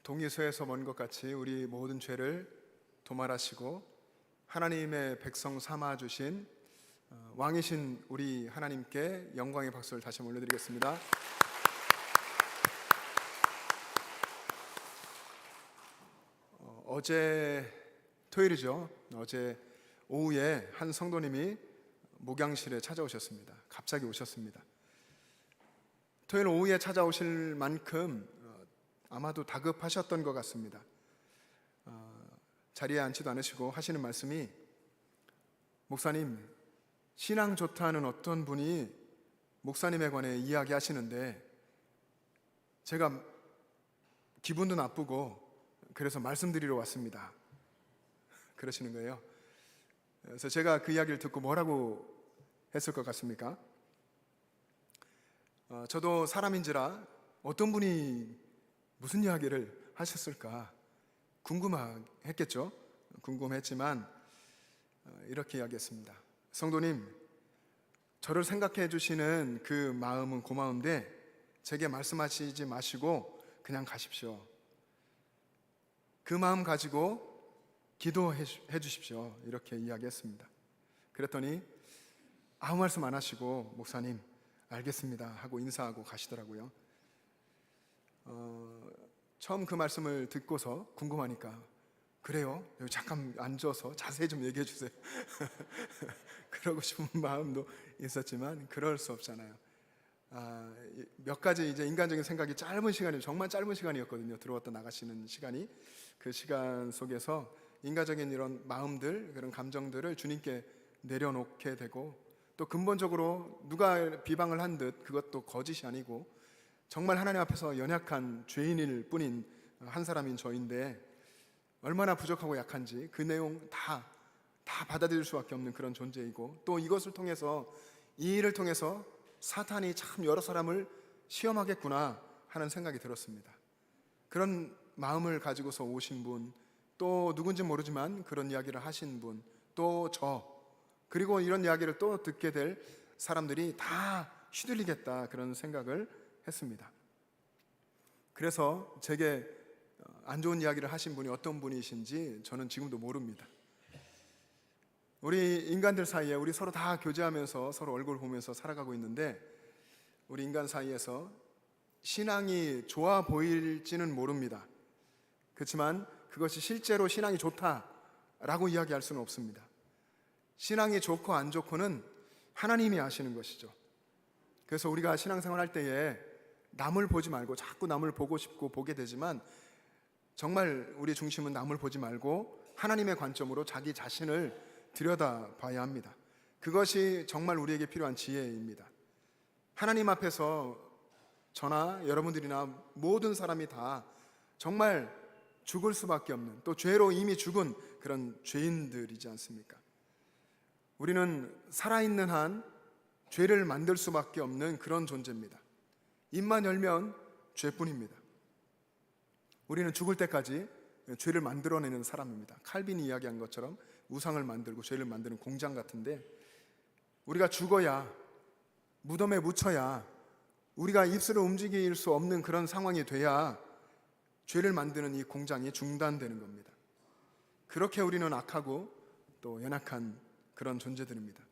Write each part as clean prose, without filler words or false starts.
동이서에서 먼 것 같이 우리 모든 죄를 도말하시고 하나님의 백성 삼아 주신 왕이신 우리 하나님께 영광의 박수를 다시 한번 올려드리겠습니다. 어제 토요일이죠. 어제 오후에 한 성도님이 목양실에 찾아오셨습니다. 갑자기 오셨습니다. 토요일 오후에 찾아오실 만큼 아마도 다급하셨던 것 같습니다. 자리에 앉지도 않으시고 하시는 말씀이, 목사님, 신앙 좋다는 어떤 분이 목사님에 관해 이야기하시는데 제가 기분도 나쁘고 그래서 말씀드리러 왔습니다. 그러시는 거예요. 그래서 제가 그 이야기를 듣고 뭐라고 했을 것 같습니까? 저도 사람인지라 어떤 분이 무슨 이야기를 하셨을까 궁금했겠죠. 궁금했지만 이렇게 이야기했습니다. 성도님, 저를 생각해 주시는 그 마음은 고마운데 제게 말씀하시지 마시고 그냥 가십시오. 그 마음 가지고 기도해 주십시오. 이렇게 이야기했습니다. 그랬더니 아무 말씀 안 하시고 목사님 알겠습니다 하고 인사하고 가시더라고요. 처음 그 말씀을 듣고서 궁금하니까, 그래요? 여기 잠깐 앉아서 자세히 좀 얘기해 주세요. 그러고 싶은 마음도 있었지만 그럴 수 없잖아요. 몇 가지 이제 인간적인 생각이 짧은 시간이, 정말 짧은 시간이었거든요. 들어왔다 나가시는 시간이. 그 시간 속에서 인간적인 이런 마음들, 그런 감정들을 주님께 내려놓게 되고, 또 근본적으로 누가 비방을 한 듯 그것도 거짓이 아니고 정말 하나님 앞에서 연약한 죄인일 뿐인 한 사람인 저인데 얼마나 부족하고 약한지 그 내용 다 받아들일 수밖에 없는 그런 존재이고, 또 이것을 통해서, 이 일을 통해서 사탄이 참 여러 사람을 시험하겠구나 하는 생각이 들었습니다. 그런 마음을 가지고서 오신 분, 또 누군지 모르지만 그런 이야기를 하신 분, 또 그리고 이런 이야기를 또 듣게 될 사람들이 다 휘둘리겠다, 그런 생각을 했습니다. 그래서 제게 안 좋은 이야기를 하신 분이 어떤 분이신지 저는 지금도 모릅니다. 우리 인간들 사이에 우리 서로 다 교제하면서 서로 얼굴 보면서 살아가고 있는데, 우리 인간 사이에서 신앙이 좋아 보일지는 모릅니다. 그렇지만 그것이 실제로 신앙이 좋다라고 이야기할 수는 없습니다. 신앙이 좋고 안 좋고는 하나님이 아시는 것이죠. 그래서 우리가 신앙생활 할 때에 남을 보지 말고, 자꾸 남을 보고 싶고 보게 되지만 정말 우리 중심은 남을 보지 말고 하나님의 관점으로 자기 자신을 들여다봐야 합니다. 그것이 정말 우리에게 필요한 지혜입니다. 하나님 앞에서 저나 여러분들이나 모든 사람이 다 정말 죽을 수밖에 없는, 또 죄로 이미 죽은 그런 죄인들이지 않습니까? 우리는 살아있는 한 죄를 만들 수밖에 없는 그런 존재입니다. 입만 열면 죄뿐입니다. 우리는 죽을 때까지 죄를 만들어내는 사람입니다. 칼빈이 이야기한 것처럼 우상을 만들고 죄를 만드는 공장 같은데, 우리가 죽어야, 무덤에 묻혀야, 우리가 입술을 움직일 수 없는 그런 상황이 돼야 죄를 만드는 이 공장이 중단되는 겁니다. 그렇게 우리는 악하고 또 연약한 그런 존재들입니다.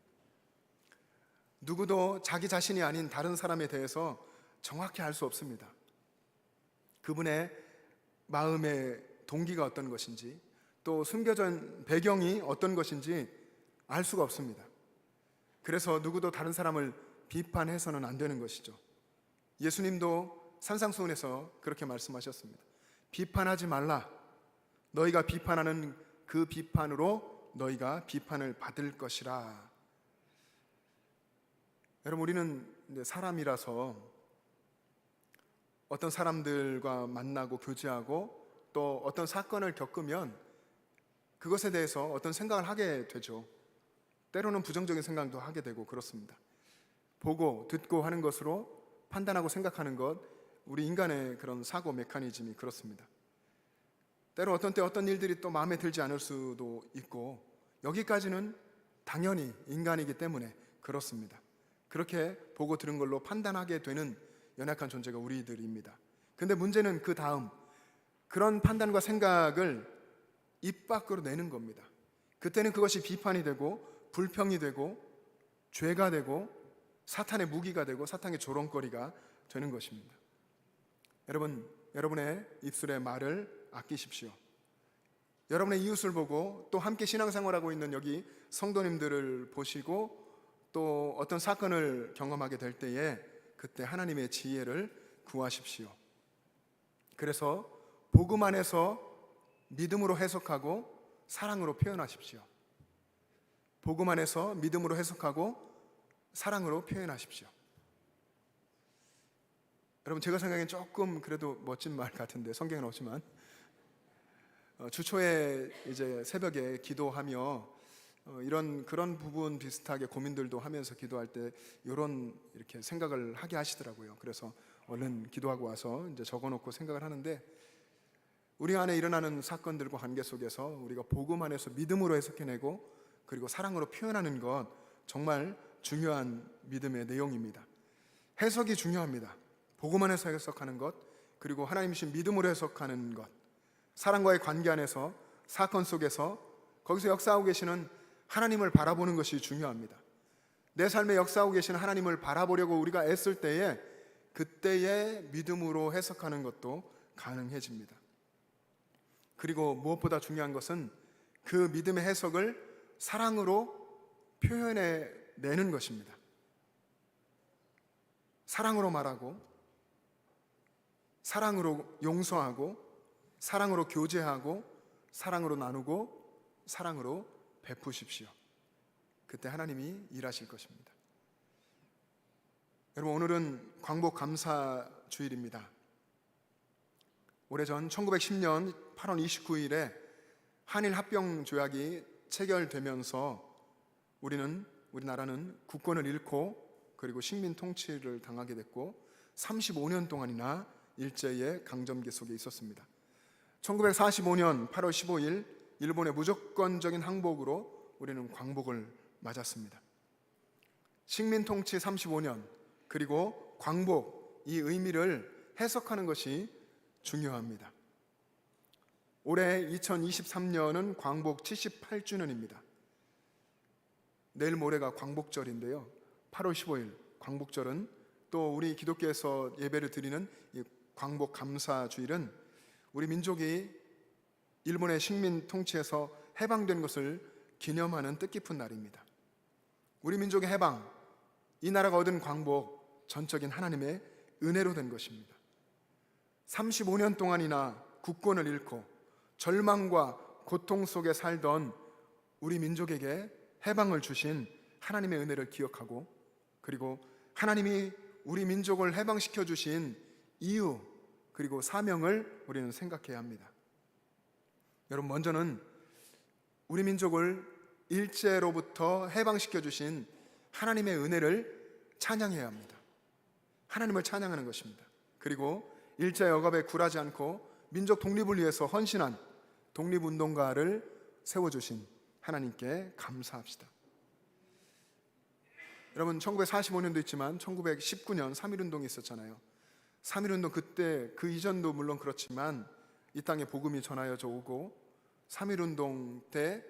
누구도 자기 자신이 아닌 다른 사람에 대해서 정확히 알 수 없습니다. 그분의 마음의 동기가 어떤 것인지, 또 숨겨진 배경이 어떤 것인지 알 수가 없습니다. 그래서 누구도 다른 사람을 비판해서는 안 되는 것이죠. 예수님도 산상수훈에서 그렇게 말씀하셨습니다. 비판하지 말라. 너희가 비판하는 그 비판으로 너희가 비판을 받을 것이라. 여러분, 우리는 사람이라서 어떤 사람들과 만나고 교제하고 또 어떤 사건을 겪으면 그것에 대해서 어떤 생각을 하게 되죠. 때로는 부정적인 생각도 하게 되고 그렇습니다. 보고 듣고 하는 것으로 판단하고 생각하는 것, 우리 인간의 그런 사고 메커니즘이 그렇습니다. 때로 어떤 때 어떤 일들이 또 마음에 들지 않을 수도 있고, 여기까지는 당연히 인간이기 때문에 그렇습니다. 그렇게 보고 들은 걸로 판단하게 되는 연약한 존재가 우리들입니다. 근데 문제는 그 다음, 그런 판단과 생각을 입 밖으로 내는 겁니다. 그때는 그것이 비판이 되고 불평이 되고 죄가 되고 사탄의 무기가 되고 사탄의 조롱거리가 되는 것입니다. 여러분, 여러분의 입술의 말을 아끼십시오. 여러분의 이웃을 보고 또 함께 신앙생활하고 있는 여기 성도님들을 보시고 또 어떤 사건을 경험하게 될 때에 그때 하나님의 지혜를 구하십시오. 그래서 복음 안에서 믿음으로 해석하고 사랑으로 표현하십시오. 복음 안에서 믿음으로 해석하고 사랑으로 표현하십시오. 여러분, 제가 생각엔 조금 그래도 멋진 말 같은데 성경에는 없지만 주초에 이제 새벽에 기도하며 그런 부분 비슷하게 고민들도 하면서 기도할 때 이렇게 생각을 하게 하시더라고요. 그래서 얼른 기도하고 와서 이제 적어놓고 생각을 하는데, 우리 안에 일어나는 사건들과 관계 속에서 우리가 복음 안에서 믿음으로 해석해내고 그리고 사랑으로 표현하는 것 정말 중요한 믿음의 내용입니다. 해석이 중요합니다. 복음 안에서 해석하는 것, 그리고 하나님이신 믿음으로 해석하는 것, 사랑과의 관계 안에서 사건 속에서 거기서 역사하고 계시는 하나님을 바라보는 것이 중요합니다. 내 삶에 역사하고 계시는 하나님을 바라보려고 우리가 애쓸 때에 그때의 믿음으로 해석하는 것도 가능해집니다. 그리고 무엇보다 중요한 것은 그 믿음의 해석을 사랑으로 표현해 내는 것입니다. 사랑으로 말하고, 사랑으로 용서하고, 사랑으로 교제하고, 사랑으로 나누고, 사랑으로 베푸십시오. 그때 하나님이 일하실 것입니다. 여러분, 오늘은 광복 감사 주일입니다. 오래전 1910년 8월 29일에 한일 합병 조약이 체결되면서 우리나라는 국권을 잃고 그리고 식민 통치를 당하게 됐고 35년 동안이나 일제의 강점기 속에 있었습니다. 1945년 8월 15일 일본의 무조건적인 항복으로 우리는 광복을 맞았습니다. 식민 통치 35년 그리고 광복, 이 의미를 해석하는 것이 중요합니다. 올해 2023년은 광복 78주년입니다. 내일 모레가 광복절인데요. 8월 15일 광복절은 또 우리 기독교에서 예배를 드리는 이 광복 감사 주일은 우리 민족이 일본의 식민 통치에서 해방된 것을 기념하는 뜻깊은 날입니다. 우리 민족의 해방, 이 나라가 얻은 광복, 전적인 하나님의 은혜로 된 것입니다. 35년 동안이나 국권을 잃고 절망과 고통 속에 살던 우리 민족에게 해방을 주신 하나님의 은혜를 기억하고, 그리고 하나님이 우리 민족을 해방시켜 주신 이유 그리고 사명을 우리는 생각해야 합니다. 여러분, 먼저는 우리 민족을 일제로부터 해방시켜 주신 하나님의 은혜를 찬양해야 합니다. 하나님을 찬양하는 것입니다. 그리고 일제 억압에 굴하지 않고 민족 독립을 위해서 헌신한 독립운동가를 세워주신 하나님께 감사합시다. 여러분, 1945년도 있지만 1919년 3.1운동이 있었잖아요. 3.1운동 그때 그 이전도 물론 그렇지만 이 땅에 복음이 전하여져 오고 3.1운동 때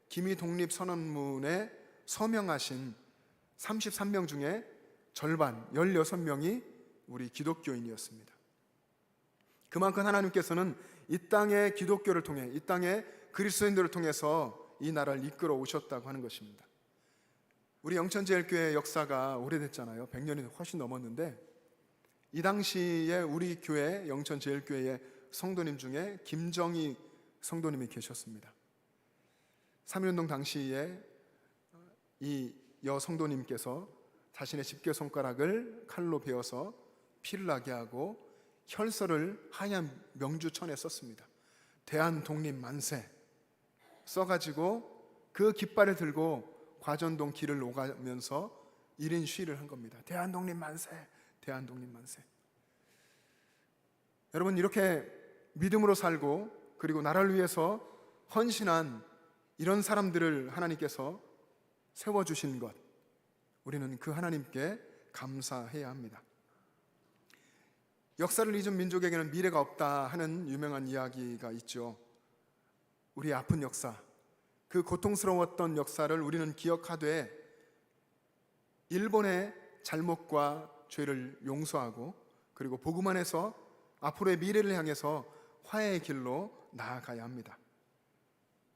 기미 독립선언문에 서명하신 33명 중에 절반 16명이 우리 기독교인이었습니다. 그만큼 하나님께서는 이 땅의 기독교를 통해, 이 땅의 그리스도인들을 통해서 이 나라를 이끌어 오셨다고 하는 것입니다. 우리 영천제일교회 역사가 오래됐잖아요. 100년이 훨씬 넘었는데 이 당시에 우리 교회 영천제일교회의 성도님 중에 김정희 성도님이 계셨습니다. 3.1운동 당시에 이 여성도님께서 자신의 집게 손가락을 칼로 베어서 피를 나게 하고 혈서를 하얀 명주천에 썼습니다. 대한독립만세 써가지고 그 깃발을 들고 과전동 길을 오가면서 1인 시위를 한 겁니다. 대한독립만세, 대한독립만세. 여러분, 이렇게 믿음으로 살고 그리고 나라를 위해서 헌신한 이런 사람들을 하나님께서 세워주신 것, 우리는 그 하나님께 감사해야 합니다. 역사를 잊은 민족에게는 미래가 없다 하는 유명한 이야기가 있죠. 우리의 아픈 역사, 그 고통스러웠던 역사를 우리는 기억하되 일본의 잘못과 죄를 용서하고 그리고 복음 안에서 앞으로의 미래를 향해서 화해의 길로 나아가야 합니다.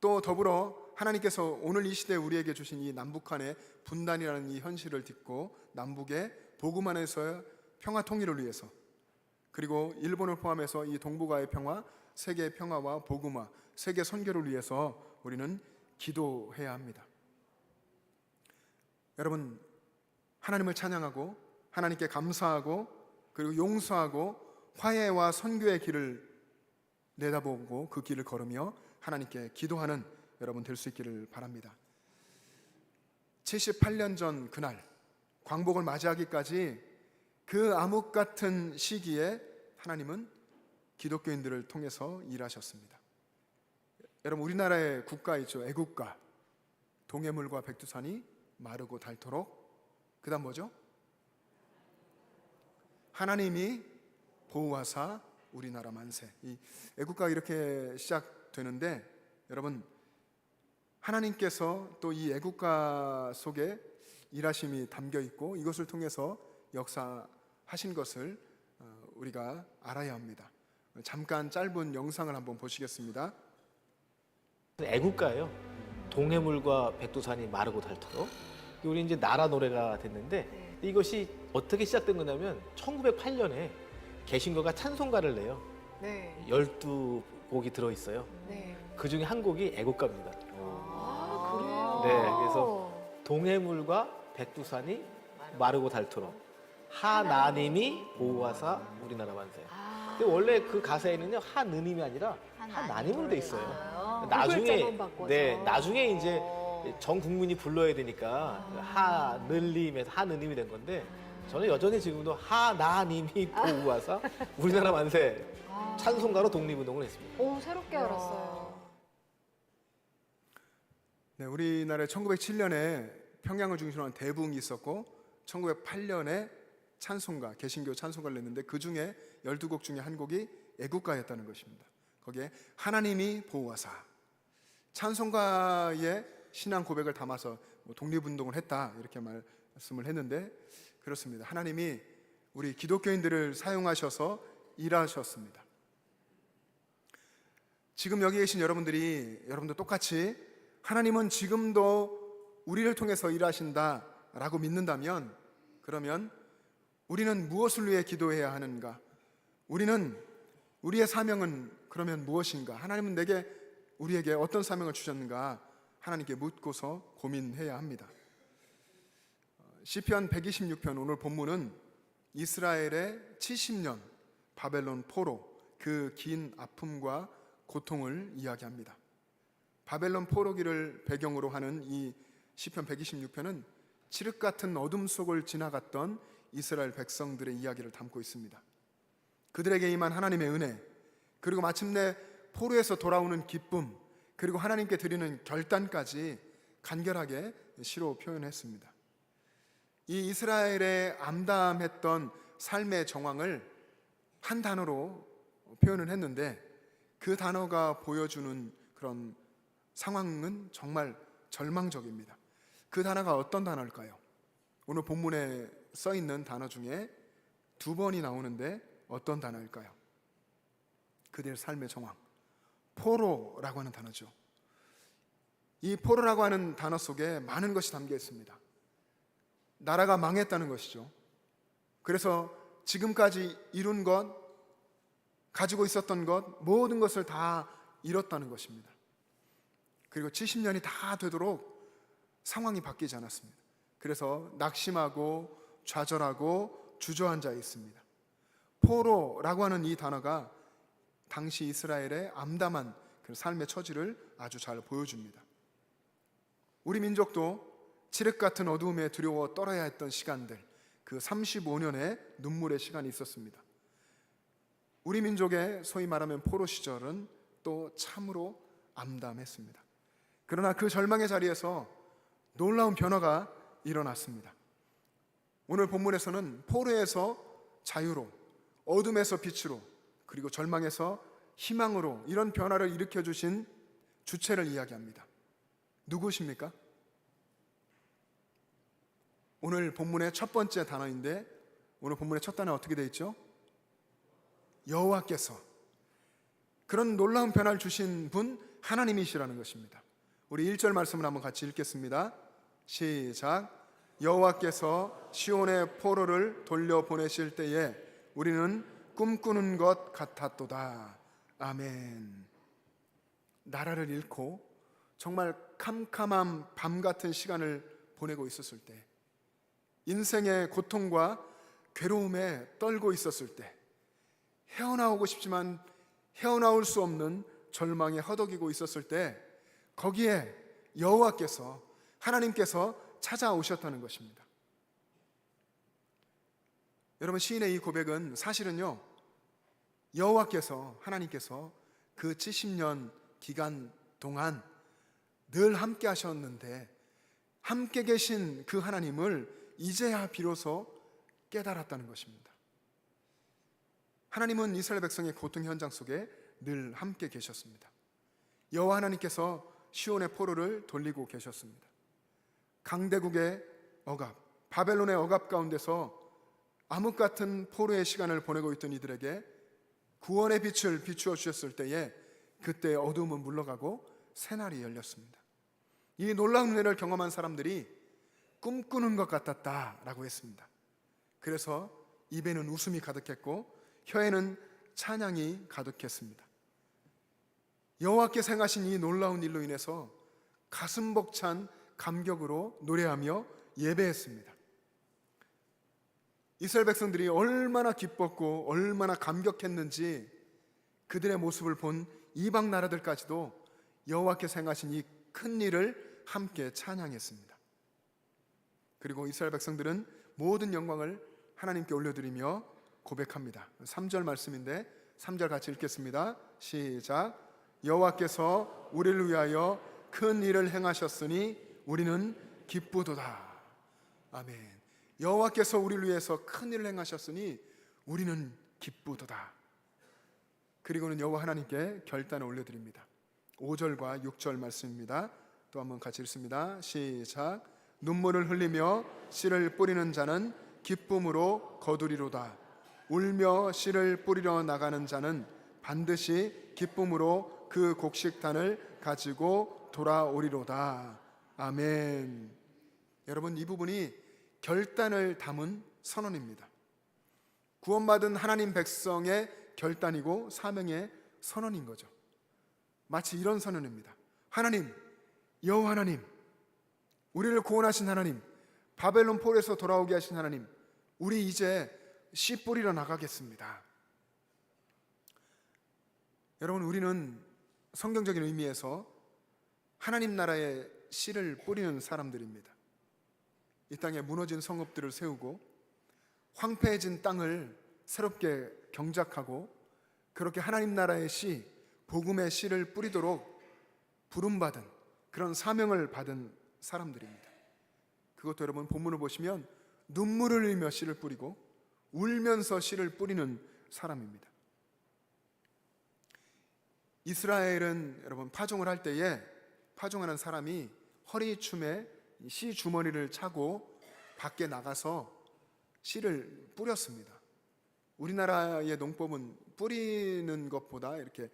또 더불어 하나님께서 오늘 이 시대에 우리에게 주신 이 남북한의 분단이라는 이 현실을 딛고 남북의 복음 안에서의 평화 통일을 위해서, 그리고 일본을 포함해서 이 동북아의 평화, 세계의 평화와 복음화, 세계 선교를 위해서 우리는 기도해야 합니다. 여러분, 하나님을 찬양하고 하나님께 감사하고 그리고 용서하고 화해와 선교의 길을 내다보고 그 길을 걸으며 하나님께 기도하는 여러분 될 수 있기를 바랍니다. 78년 전 그날 광복을 맞이하기까지 그 암흑 같은 시기에 하나님은 기독교인들을 통해서 일하셨습니다. 여러분, 우리나라의 국가 있죠. 애국가. 동해물과 백두산이 마르고 닳도록. 그 다음 뭐죠? 하나님이 보호하사 우리나라 만세. 이 애국가가 이렇게 시작되는데, 여러분, 하나님께서 또 이 애국가 속에 일하심이 담겨 있고 이것을 통해서 역사하신 것을 우리가 알아야 합니다. 잠깐 짧은 영상을 한번 보시겠습니다. 애국가예요. 동해물과 백두산이 마르고 닳도록. 우리 이제 나라 노래가 됐는데 이것이 어떻게 시작된 거냐면 1908년에 개신교가 찬송가를 내요. 네. 12곡이 들어 있어요. 네. 그 중에 한 곡이 애국가입니다. 아, 그래요? 네, 그래서 동해물과 백두산이 마르고 닳도록 하나님이 보호하사 우리나라 만세. 근데 원래 그 가사에는요 하느님이 아니라 하나님으로 돼 있어요. 나중에 이제 전 국민이 불러야 되니까 하늘림에서 하느님이 된 건데 저는 여전히 지금도 하나님이 보호하사 우리나라 만세 찬송가로 독립운동을 했습니다. 오, 새롭게 알았어요. 네, 우리나라에 1907년에 평양을 중심으로 한 대붕이 있었고 1908년에 찬송가, 개신교 찬송가를 냈는데 그 중에 12곡 중에 한 곡이 애국가였다는 것입니다. 거기에 하나님이 보호하사, 찬송가의 신앙 고백을 담아서 독립운동을 했다 이렇게 말씀을 했는데 그렇습니다. 하나님이 우리 기독교인들을 사용하셔서 일하셨습니다. 지금 여기 계신 여러분도 똑같이 하나님은 지금도 우리를 통해서 일하신다라고 믿는다면, 그러면 우리는 무엇을 위해 기도해야 하는가? 우리의 사명은 그러면 무엇인가? 하나님은 우리에게 어떤 사명을 주셨는가? 하나님께 묻고서 고민해야 합니다. 시편 126편 오늘 본문은 이스라엘의 70년 바벨론 포로, 그 긴 아픔과 고통을 이야기합니다. 바벨론 포로기를 배경으로 하는 이 시편 126편은 칠흑 같은 어둠 속을 지나갔던 이스라엘 백성들의 이야기를 담고 있습니다. 그들에게 임한 하나님의 은혜, 그리고 마침내 포로에서 돌아오는 기쁨, 그리고 하나님께 드리는 결단까지 간결하게 시로 표현했습니다. 이 이스라엘의 암담했던 삶의 정황을 한 단어로 표현을 했는데 그 단어가 보여주는 그런 상황은 정말 절망적입니다. 그 단어가 어떤 단어일까요? 오늘 본문에 써 있는 단어 중에 2번이 나오는데 어떤 단어일까요? 그들의 삶의 정황, 포로라고 하는 단어죠. 이 포로라고 하는 단어 속에 많은 것이 담겨 있습니다. 나라가 망했다는 것이죠. 그래서 지금까지 이룬 것, 가지고 있었던 것, 모든 것을 다 잃었다는 것입니다. 그리고 70년이 다 되도록 상황이 바뀌지 않았습니다. 그래서 낙심하고 좌절하고 주저앉아 있습니다. 포로라고 하는 이 단어가 당시 이스라엘의 암담한 그 삶의 처지를 아주 잘 보여줍니다. 우리 민족도 칠흑 같은 어두움에 두려워 떨어야 했던 시간들, 그 35년의 눈물의 시간이 있었습니다. 우리 민족의 소위 말하면 포로 시절은 또 참으로 암담했습니다. 그러나 그 절망의 자리에서 놀라운 변화가 일어났습니다. 오늘 본문에서는 포로에서 자유로, 어둠에서 빛으로, 그리고 절망에서 희망으로 이런 변화를 일으켜 주신 주체를 이야기합니다. 누구십니까? 오늘 본문의 첫 번째 단어인데, 오늘 본문의 첫 단어 어떻게 되어 있죠? 여호와께서. 그런 놀라운 변화를 주신 분 하나님이시라는 것입니다. 우리 1절 말씀을 한번 같이 읽겠습니다. 시작. 여호와께서 시온의 포로를 돌려보내실 때에 우리는 꿈꾸는 것 같았도다. 아멘. 나라를 잃고 정말 캄캄한 밤 같은 시간을 보내고 있었을 때, 인생의 고통과 괴로움에 떨고 있었을 때, 헤어나오고 싶지만 헤어나올 수 없는 절망에 허덕이고 있었을 때, 거기에 여호와께서, 하나님께서 찾아오셨다는 것입니다. 여러분, 시인의 이 고백은 사실은요, 여호와께서, 하나님께서 그 70년 기간 동안 늘 함께 하셨는데, 함께 계신 그 하나님을 이제야 비로소 깨달았다는 것입니다. 하나님은 이스라엘 백성의 고통 현장 속에 늘 함께 계셨습니다. 여호와 하나님께서 시온의 포로를 돌리고 계셨습니다. 강대국의 억압, 바벨론의 억압 가운데서 암흑 같은 포로의 시간을 보내고 있던 이들에게 구원의 빛을 비추어 주셨을 때에, 그때 어두움은 물러가고 새날이 열렸습니다. 이 놀라운 은혜를 경험한 사람들이 꿈꾸는 것 같았다라고 했습니다. 그래서 입에는 웃음이 가득했고 혀에는 찬양이 가득했습니다. 여호와께서 행하신 이 놀라운 일로 인해서 가슴 벅찬 감격으로 노래하며 예배했습니다. 이스라엘 백성들이 얼마나 기뻤고 얼마나 감격했는지 그들의 모습을 본 이방 나라들까지도 여호와께서 행하신 이 큰 일을 함께 찬양했습니다. 그리고 이스라엘 백성들은 모든 영광을 하나님께 올려드리며 고백합니다. 3절 말씀인데 3절 같이 읽겠습니다. 시작. 여호와께서 우리를 위하여 큰 일을 행하셨으니 우리는 기쁘도다. 아멘. 여호와께서 우리를 위해서 큰 일을 행하셨으니 우리는 기쁘도다. 그리고는 여호와 하나님께 결단을 올려드립니다. 5절과 6절 말씀입니다. 또 한번 같이 읽습니다. 시작. 눈물을 흘리며 씨를 뿌리는 자는 기쁨으로 거두리로다. 울며 씨를 뿌리러 나가는 자는 반드시 기쁨으로 그 곡식단을 가지고 돌아오리로다. 아멘. 여러분, 이 부분이 결단을 담은 선언입니다. 구원받은 하나님 백성의 결단이고 사명의 선언인 거죠. 마치 이런 선언입니다. 하나님, 여호와 하나님, 우리를 구원하신 하나님, 바벨론 포로에서 돌아오게 하신 하나님, 우리 이제 씨 뿌리러 나가겠습니다. 여러분, 우리는 성경적인 의미에서 하나님 나라의 씨를 뿌리는 사람들입니다. 이 땅에 무너진 성읍들을 세우고 황폐해진 땅을 새롭게 경작하고, 그렇게 하나님 나라의 씨, 복음의 씨를 뿌리도록 부름받은, 그런 사명을 받은 사람들입니다. 그것도 여러분 본문을 보시면 눈물을 흘리며 씨를 뿌리고 울면서 씨를 뿌리는 사람입니다. 이스라엘은 여러분 파종을 할 때에 파종하는 사람이 허리춤에 씨 주머니를 차고 밖에 나가서 씨를 뿌렸습니다. 우리나라의 농법은 뿌리는 것보다 이렇게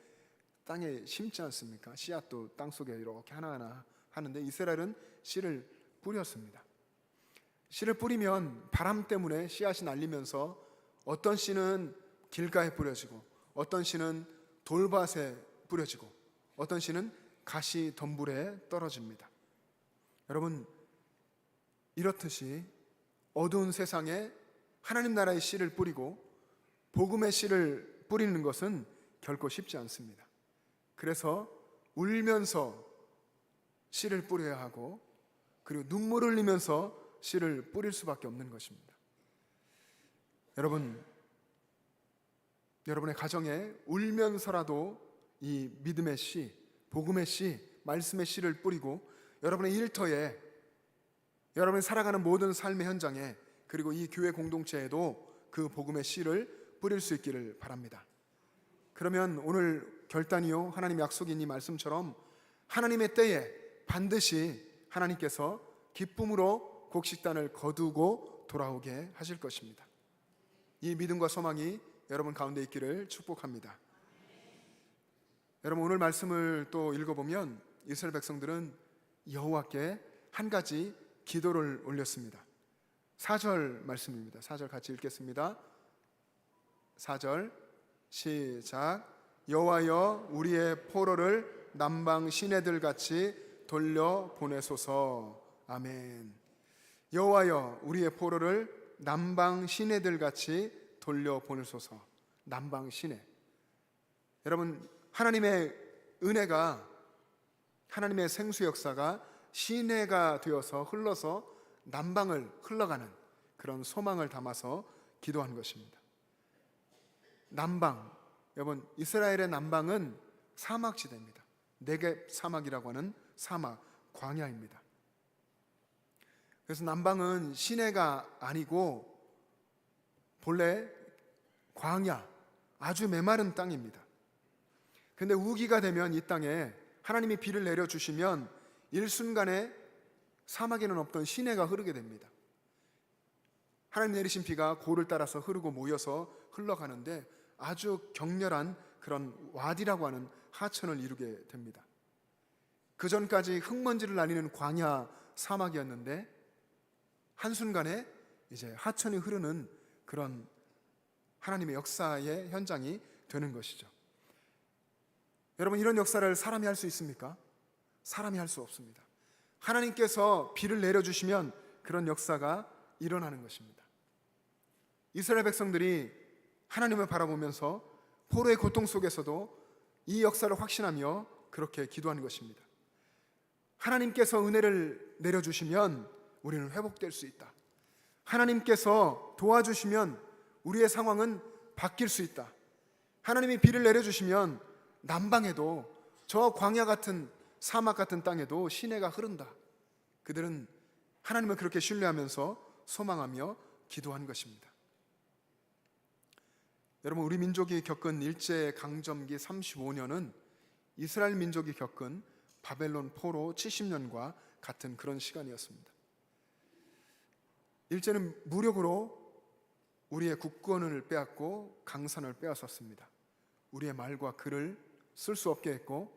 땅에 심지 않습니까? 씨앗도 땅속에 이렇게 하나하나 하는데, 이스라엘은 씨를 뿌렸습니다. 씨를 뿌리면 바람 때문에 씨앗이 날리면서 어떤 씨는 길가에 뿌려지고, 어떤 씨는 돌밭에 뿌려지고, 어떤 씨는 가시 덤불에 떨어집니다. 여러분, 이렇듯이 어두운 세상에 하나님 나라의 씨를 뿌리고 복음의 씨를 뿌리는 것은 결코 쉽지 않습니다. 그래서 울면서 씨를 뿌려야 하고, 그리고 눈물을 흘리면서 씨를 뿌릴 수밖에 없는 것입니다. 여러분의 가정에 울면서라도 이 믿음의 씨, 복음의 씨, 말씀의 씨를 뿌리고, 여러분의 일터에, 여러분이 살아가는 모든 삶의 현장에, 그리고 이 교회 공동체에도 그 복음의 씨를 뿌릴 수 있기를 바랍니다. 그러면 오늘 결단이요, 하나님 약속인 이 말씀처럼 하나님의 때에 반드시 하나님께서 기쁨으로 곡식단을 거두고 돌아오게 하실 것입니다. 이 믿음과 소망이 여러분 가운데 있기를 축복합니다. 여러분, 오늘 말씀을 또 읽어보면 이스라엘 백성들은 여호와께 한 가지 기도를 올렸습니다. 4절 말씀입니다. 4절 같이 읽겠습니다. 4절 시작. 여호와여, 우리의 포로를 남방 시내들 같이 돌려 보내소서. 아멘. 여호와여, 우리의 포로를 남방 시내들 같이 돌려 보내소서. 남방 시내. 여러분, 하나님의 은혜가, 하나님의 생수 역사가 시내가 되어서 흘러서 남방을 흘러가는 그런 소망을 담아서 기도한 것입니다. 남방, 여러분, 이스라엘의 남방은 사막지대입니다. 네겝 사막이라고 하는 사막, 광야입니다. 그래서 남방은 시내가 아니고 본래 광야, 아주 메마른 땅입니다. 근데 우기가 되면 이 땅에 하나님이 비를 내려주시면 일순간에 사막에는 없던 시내가 흐르게 됩니다. 하나님 내리신 비가 고를 따라서 흐르고 모여서 흘러가는데 아주 격렬한 그런 와디라고 하는 하천을 이루게 됩니다. 그 전까지 흙먼지를 날리는 광야 사막이었는데 한순간에 이제 하천이 흐르는 그런 하나님의 역사의 현장이 되는 것이죠. 여러분, 이런 역사를 사람이 할 수 있습니까? 사람이 할 수 없습니다. 하나님께서 비를 내려주시면 그런 역사가 일어나는 것입니다. 이스라엘 백성들이 하나님을 바라보면서 포로의 고통 속에서도 이 역사를 확신하며 그렇게 기도하는 것입니다. 하나님께서 은혜를 내려주시면 우리는 회복될 수 있다. 하나님께서 도와주시면 우리의 상황은 바뀔 수 있다. 하나님이 비를 내려주시면 남방에도, 저 광야 같은 사막 같은 땅에도 시내가 흐른다. 그들은 하나님을 그렇게 신뢰하면서 소망하며 기도한 것입니다. 여러분, 우리 민족이 겪은 일제 강점기 35년은 이스라엘 민족이 겪은 바벨론 포로 70년과 같은 그런 시간이었습니다. 일제는 무력으로 우리의 국권을 빼앗고 강산을 빼앗았습니다. 우리의 말과 글을 쓸 수 없게 했고,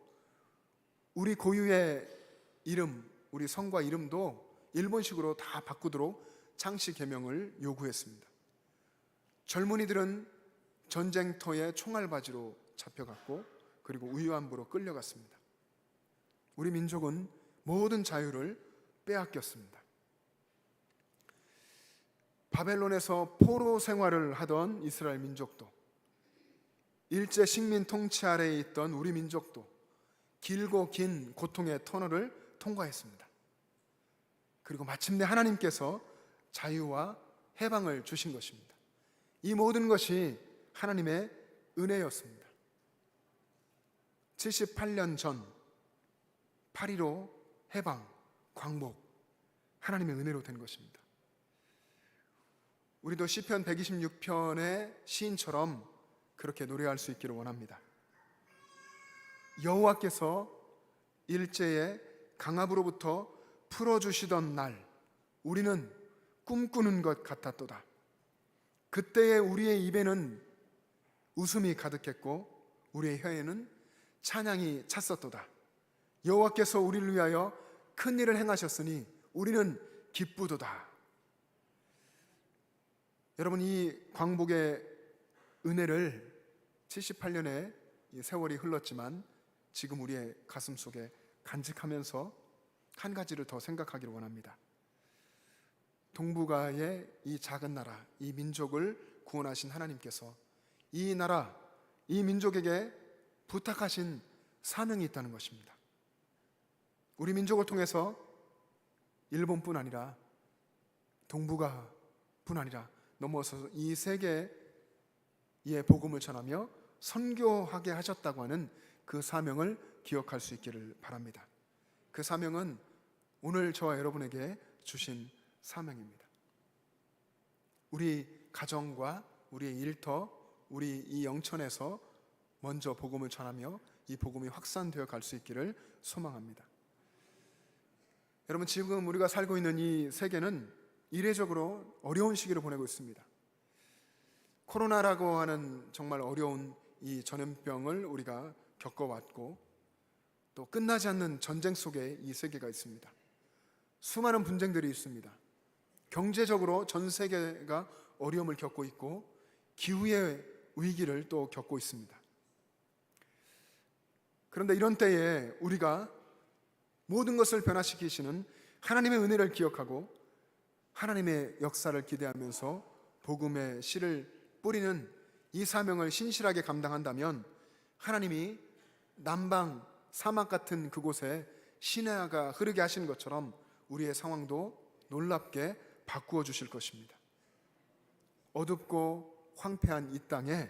우리 고유의 이름, 우리 성과 이름도 일본식으로 다 바꾸도록 창씨 개명을 요구했습니다. 젊은이들은 전쟁터에 총알바지로 잡혀갔고, 그리고 위안부로 끌려갔습니다. 우리 민족은 모든 자유를 빼앗겼습니다. 바벨론에서 포로 생활을 하던 이스라엘 민족도, 일제 식민 통치 아래에 있던 우리 민족도 길고 긴 고통의 터널을 통과했습니다. 그리고 마침내 하나님께서 자유와 해방을 주신 것입니다. 이 모든 것이 하나님의 은혜였습니다. 78년 전 8.15 해방, 광복, 하나님의 은혜로 된 것입니다. 우리도 시편 126편의 시인처럼 그렇게 노래할 수 있기를 원합니다. 여호와께서 일제의 강압으로부터 풀어주시던 날, 우리는 꿈꾸는 것 같았도다. 그때의 우리의 입에는 웃음이 가득했고 우리의 혀에는 찬양이 찼었도다. 여호와께서 우리를 위하여 큰 일을 행하셨으니 우리는 기쁘도다. 여러분, 이 광복의 은혜를 78년의 세월이 흘렀지만 지금 우리의 가슴 속에 간직하면서 한 가지를 더 생각하기를 원합니다. 동북아의 이 작은 나라, 이 민족을 구원하신 하나님께서 이 나라, 이 민족에게 부탁하신 사명이 있다는 것입니다. 우리 민족을 통해서 일본뿐 아니라 동북아뿐 아니라 넘어서 이 세계의 복음을 전하며 선교하게 하셨다고 하는 그 사명을 기억할 수 있기를 바랍니다. 그 사명은 오늘 저와 여러분에게 주신 사명입니다. 우리 가정과 우리의 일터, 우리 이 영천에서 먼저 복음을 전하며 이 복음이 확산되어 갈 수 있기를 소망합니다. 여러분, 지금 우리가 살고 있는 이 세계는 이례적으로 어려운 시기를 보내고 있습니다. 코로나라고 하는 정말 어려운 이 전염병을 우리가 겪어왔고, 또 끝나지 않는 전쟁 속에 이 세계가 있습니다. 수많은 분쟁들이 있습니다. 경제적으로 전 세계가 어려움을 겪고 있고, 기후의 위기를 또 겪고 있습니다. 그런데 이런 때에 우리가 모든 것을 변화시키시는 하나님의 은혜를 기억하고 하나님의 역사를 기대하면서 복음의 씨를 뿌리는 이 사명을 신실하게 감당한다면, 하나님이 남방 사막 같은 그곳에 시내가 흐르게 하신 것처럼 우리의 상황도 놀랍게 바꾸어 주실 것입니다. 어둡고 황폐한 이 땅에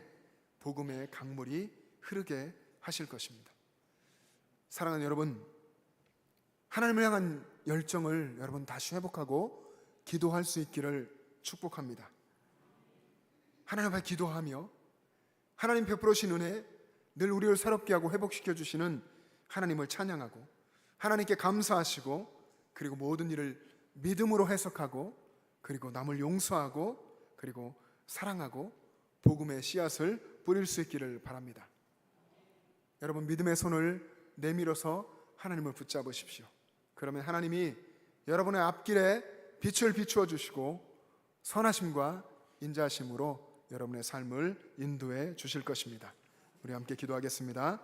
복음의 강물이 흐르게 하실 것입니다. 사랑하는 여러분, 하나님을 향한 열정을 여러분 다시 회복하고 기도할 수 있기를 축복합니다. 하나님 앞에 기도하며 하나님 베풀으신 은혜, 늘 우리를 새롭게 하고 회복시켜 주시는 하나님을 찬양하고 하나님께 감사하시고, 그리고 모든 일을 믿음으로 해석하고, 그리고 남을 용서하고, 그리고 사랑하고 복음의 씨앗을 뿌릴 수 있기를 바랍니다. 여러분, 믿음의 손을 내밀어서 하나님을 붙잡으십시오. 그러면 하나님이 여러분의 앞길에 빛을 비추어 주시고 선하심과 인자하심으로 여러분의 삶을 인도해 주실 것입니다. 우리 함께 기도하겠습니다.